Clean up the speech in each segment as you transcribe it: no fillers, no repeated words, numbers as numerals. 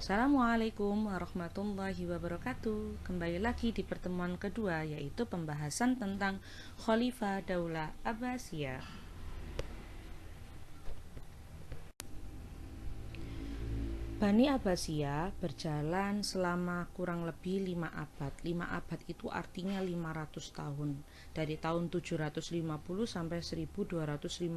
Assalamualaikum warahmatullahi wabarakatuh. Kembali lagi di pertemuan kedua, yaitu pembahasan tentang Khalifah Daulah Abbasiyah. Bani Abbasiyah berjalan selama kurang lebih 5 abad. 5 abad itu artinya 500 tahun. Dari tahun 750 sampai 1258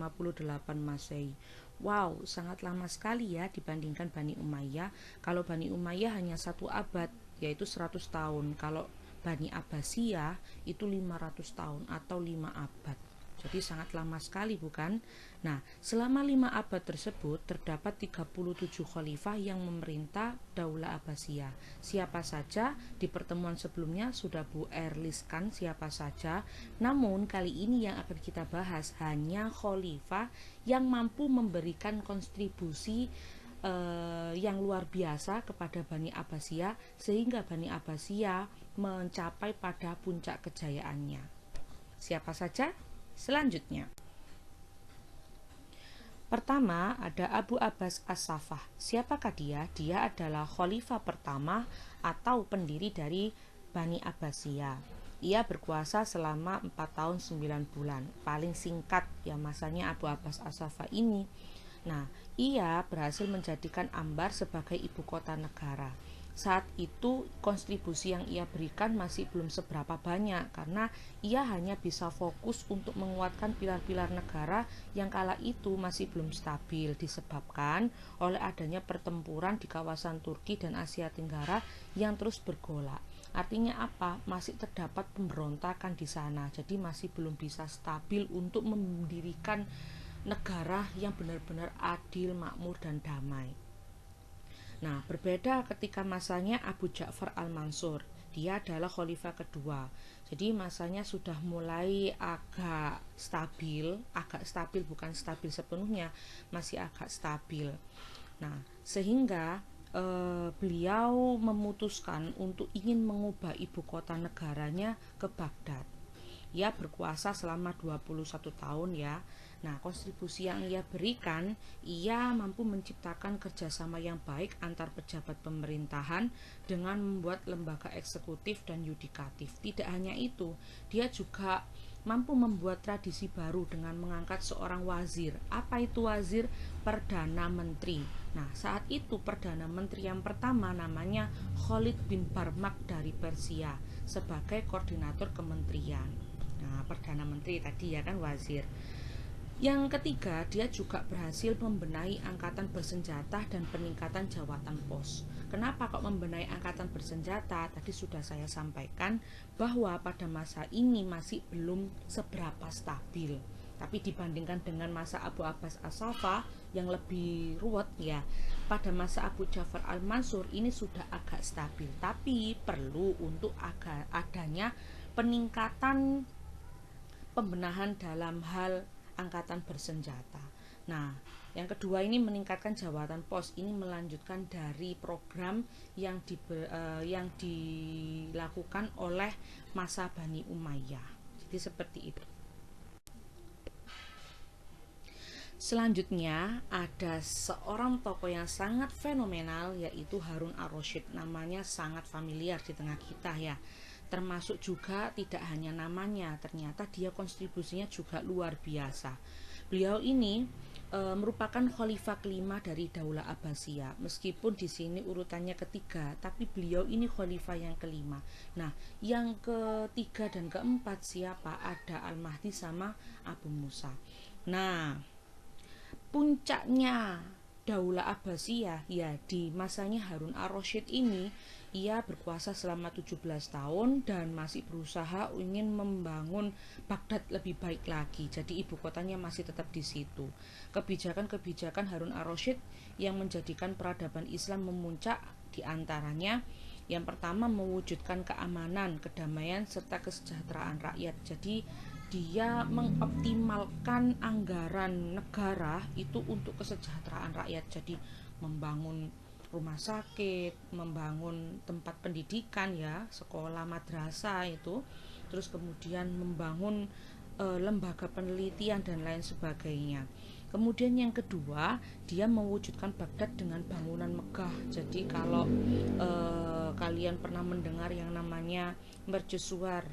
Masehi. Wow, sangat lama sekali ya dibandingkan Bani Umayyah. Kalau Bani Umayyah hanya 1 abad, yaitu 100 tahun. Kalau Bani Abbasiyah itu 500 tahun atau 5 abad. Jadi sangat lama sekali, bukan? Nah, selama 5 abad tersebut terdapat 37 khalifah yang memerintah Daulah Abbasiyah. Siapa saja? Di pertemuan sebelumnya sudah Bu Erliskan siapa saja. Namun kali ini yang akan kita bahas hanya khalifah yang mampu memberikan kontribusi yang luar biasa kepada Bani Abbasiyah sehingga Bani Abbasiyah mencapai pada puncak kejayaannya. Siapa saja? Selanjutnya, pertama ada Abu Abbas As-Saffah. Siapakah dia? Dia adalah khalifah pertama atau pendiri dari Bani Abbasiyah. Ia berkuasa selama 4 tahun 9 bulan. Paling singkat ya masanya Abu Abbas As-Saffah ini. Nah, ia berhasil menjadikan Ambar sebagai ibu kota negara. Saat itu kontribusi yang ia berikan masih belum seberapa banyak karena ia hanya bisa fokus untuk menguatkan pilar-pilar negara yang kala itu masih belum stabil disebabkan oleh adanya pertempuran di kawasan Turki dan Asia Tenggara yang terus bergolak. Artinya apa? Masih terdapat pemberontakan di sana. Jadi masih belum bisa stabil untuk mendirikan negara yang benar-benar adil, makmur dan damai. Nah, berbeda ketika masanya Abu Ja'far Al-Mansur. Dia adalah khalifah kedua. Jadi masanya sudah mulai agak stabil bukan stabil sepenuhnya, masih agak stabil. Nah, sehingga beliau memutuskan untuk ingin mengubah ibu kota negaranya ke Baghdad. Ia berkuasa selama 21 tahun ya. Nah, kontribusi yang ia berikan, ia mampu menciptakan kerjasama yang baik antar pejabat pemerintahan dengan membuat lembaga eksekutif dan yudikatif. Tidak hanya itu, dia juga mampu membuat tradisi baru dengan mengangkat seorang wazir. Apa itu wazir? Perdana Menteri. Nah, saat itu Perdana Menteri yang pertama namanya Khalid bin Barmak dari Persia sebagai koordinator kementerian. Nah, Perdana Menteri tadi ya kan wazir. Yang ketiga, dia juga berhasil membenahi angkatan bersenjata dan peningkatan jawatan pos. Kenapa kok membenahi angkatan bersenjata? Tadi sudah saya sampaikan bahwa pada masa ini masih belum seberapa stabil. Tapi dibandingkan dengan masa Abu Abbas As-Saffah yang lebih ruwet ya, pada masa Abu Ja'far Al-Mansur ini sudah agak stabil. Tapi perlu untuk adanya peningkatan pembenahan dalam hal angkatan bersenjata. Nah, yang kedua ini meningkatkan jawatan pos. Ini melanjutkan dari program yang dilakukan oleh masa Bani Umayyah. Jadi seperti itu. Selanjutnya ada seorang tokoh yang sangat fenomenal yaitu Harun Ar-Rasyid. Namanya sangat familiar di tengah kita ya. Termasuk juga tidak hanya namanya, ternyata dia kontribusinya juga luar biasa. Beliau ini merupakan khalifah kelima dari Daulah Abbasiyah. Meskipun di sini urutannya ketiga, tapi beliau ini khalifah yang kelima. Nah, yang ketiga dan keempat siapa? Ada Al-Mahdi sama Abu Musa. Nah, puncaknya Daulah Abbasiyah ya di masanya Harun Ar-Rasyid ini. Ia berkuasa selama 17 tahun dan masih berusaha ingin membangun Baghdad lebih baik lagi. Jadi ibu kotanya masih tetap di situ. Kebijakan-kebijakan Harun Ar-Rasyid yang menjadikan peradaban Islam memuncak diantaranya yang pertama mewujudkan keamanan, kedamaian serta kesejahteraan rakyat. Jadi dia mengoptimalkan anggaran negara itu untuk kesejahteraan rakyat. Jadi membangun rumah sakit, membangun tempat pendidikan ya, sekolah madrasah itu, terus kemudian membangun lembaga penelitian dan lain sebagainya. Kemudian yang kedua, dia mewujudkan Baghdad dengan bangunan megah. Jadi kalau kalian pernah mendengar yang namanya mercusuar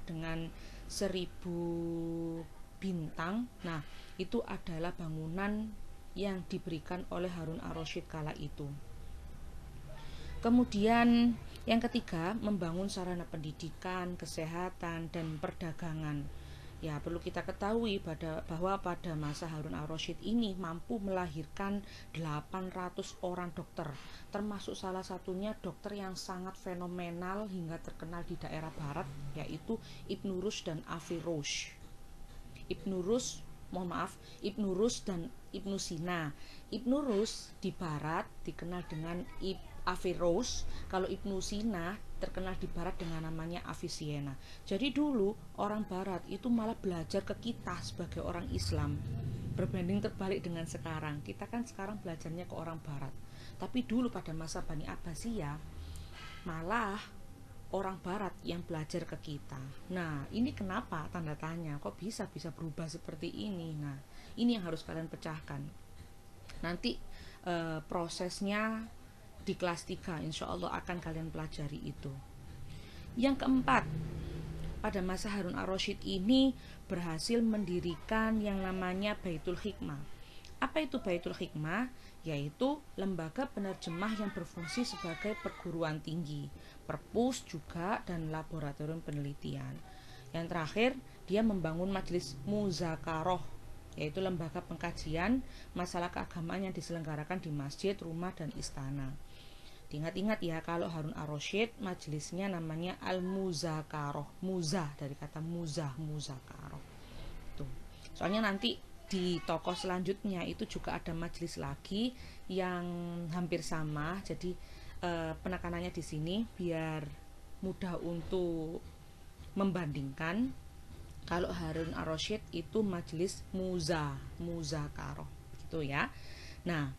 dengan 1000 bintang, nah itu adalah bangunan yang diberikan oleh Harun ar-Rasyid kala itu. Kemudian yang ketiga, membangun sarana pendidikan, kesehatan, dan perdagangan. Ya, perlu kita ketahui bahwa pada masa Harun ar-Rasyid ini mampu melahirkan 800 orang dokter, termasuk salah satunya dokter yang sangat fenomenal hingga terkenal di daerah barat, yaitu Ibnu Rushd dan Afirosh. Ibnu Rus dan Ibnu Sina. Ibnu Rus di barat dikenal dengan Averroes, kalau Ibnu Sina terkenal di barat dengan namanya Avicenna. Jadi dulu orang barat itu malah belajar ke kita sebagai orang Islam, berbanding terbalik dengan sekarang. Kita kan sekarang belajarnya ke orang barat, tapi dulu pada masa Bani Abbasiyah malah orang barat yang belajar ke kita. Nah, ini kenapa tanda tanya, kok bisa berubah seperti ini? Nah, ini yang harus kalian pecahkan. Nanti prosesnya di kelas 3 insya Allah akan kalian pelajari itu. Yang keempat, pada masa Harun ar-Rasyid ini berhasil mendirikan yang namanya Baitul Hikmah. Apa itu Baitul Hikmah? Yaitu lembaga penerjemah yang berfungsi sebagai perguruan tinggi, perpus juga, dan laboratorium penelitian. Yang terakhir, dia membangun majelis muzakaroh, yaitu lembaga pengkajian masalah keagamaan yang diselenggarakan di masjid, rumah, dan istana. Diingat-ingat ya, kalau Harun ar-Rasyid majelisnya namanya al-muzakaroh, muzah dari kata muzakaroh. Tuh. Soalnya nanti di tokoh selanjutnya itu juga ada majelis lagi yang hampir sama. Jadi penekanannya di sini biar mudah untuk membandingkan. Kalau Harun ar-Rasyid itu majelis muzakaroh gitu ya. Nah,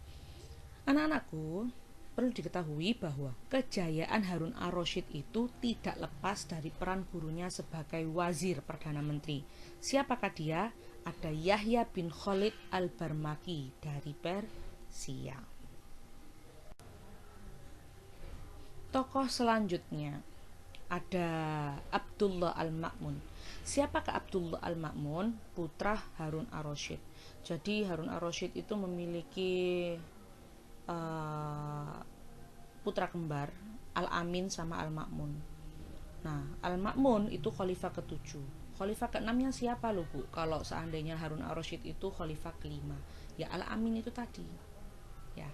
anak-anakku, perlu diketahui bahwa kejayaan Harun ar-Rasyid itu tidak lepas dari peran gurunya sebagai wazir Perdana Menteri. Siapakah dia? Ada Yahya bin Khalid al-Barmaki dari Persia. Tokoh selanjutnya ada Abdullah al-Ma'mun. Siapakah Abdullah al-Ma'mun? Putra Harun ar-Rasyid. Jadi Harun ar-Rasyid itu memiliki putra kembar, Al-Amin sama Al-Ma'mun. Nah, Al-Ma'mun itu khalifah ke-7. Khalifah ke-6-nya siapa loh Bu? Kalau seandainya Harun ar-Rasyid itu khalifah ke-5, ya Al-Amin itu tadi. Ya.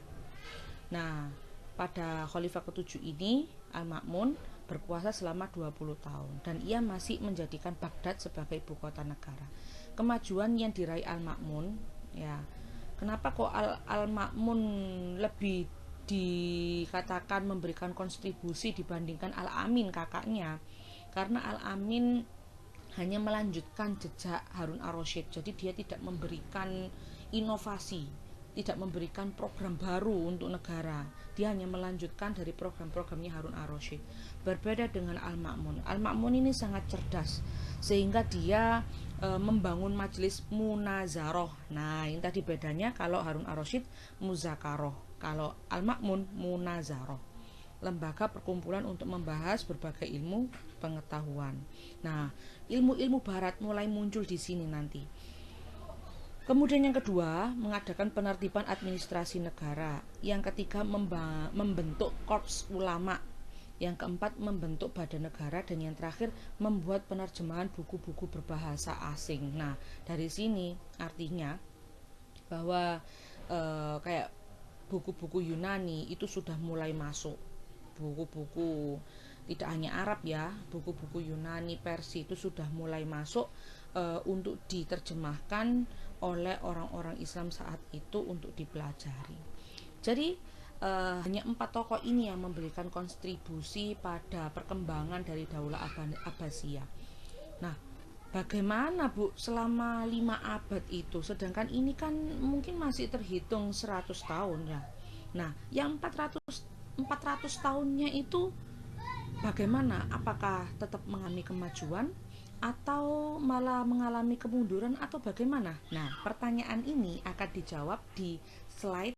Nah, pada khalifah ke-7 ini Al-Ma'mun berkuasa selama 20 tahun dan ia masih menjadikan Baghdad sebagai ibu kota negara. Kemajuan yang diraih Al-Ma'mun, ya. Kenapa kok Al-Ma'mun lebih dikatakan memberikan kontribusi dibandingkan Al-Amin kakaknya? Karena Al-Amin hanya melanjutkan jejak Harun ar-Rasyid. Jadi dia tidak memberikan inovasi, tidak memberikan program baru untuk negara. Dia hanya melanjutkan dari program-programnya Harun ar-Rasyid. Berbeda dengan Al-Ma'mun. Al-Ma'mun ini sangat cerdas sehingga dia membangun majelis munazaroh. Nah, ini tadi bedanya. Kalau Harun ar-Rasyid muzakaroh, kalau Al-Ma'mun munazaroh, lembaga perkumpulan untuk membahas berbagai ilmu pengetahuan. Nah, ilmu-ilmu barat mulai muncul di sini nanti. Kemudian yang kedua, mengadakan penertiban administrasi negara. Yang ketiga, membentuk korps ulama. Yang keempat, membentuk badan negara. Dan yang terakhir, membuat penerjemahan buku-buku berbahasa asing. Nah, dari sini artinya bahwa kayak buku-buku Yunani itu sudah mulai masuk. Buku-buku tidak hanya Arab ya, buku-buku Yunani, Persia itu sudah mulai masuk untuk diterjemahkan oleh orang-orang Islam saat itu untuk dipelajari. Jadi hanya 4 tokoh ini yang memberikan kontribusi pada perkembangan dari Daulah Abbasiyah. Nah, bagaimana Bu selama 5 abad itu? Sedangkan ini kan mungkin masih terhitung 100 tahun ya. Nah, yang 400 tahunnya itu bagaimana? Apakah tetap mengalami kemajuan atau malah mengalami kemunduran atau bagaimana? Nah, pertanyaan ini akan dijawab di slide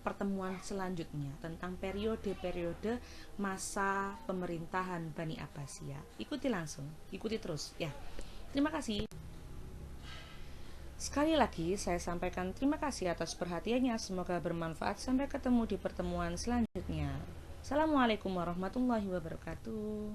pertemuan selanjutnya tentang periode-periode masa pemerintahan Bani Abbasiyah. Ikuti langsung, ikuti terus ya. Terima kasih. Sekali lagi saya sampaikan terima kasih atas perhatiannya. Semoga bermanfaat. Sampai ketemu di pertemuan selanjutnya. Assalamualaikum warahmatullahi wabarakatuh.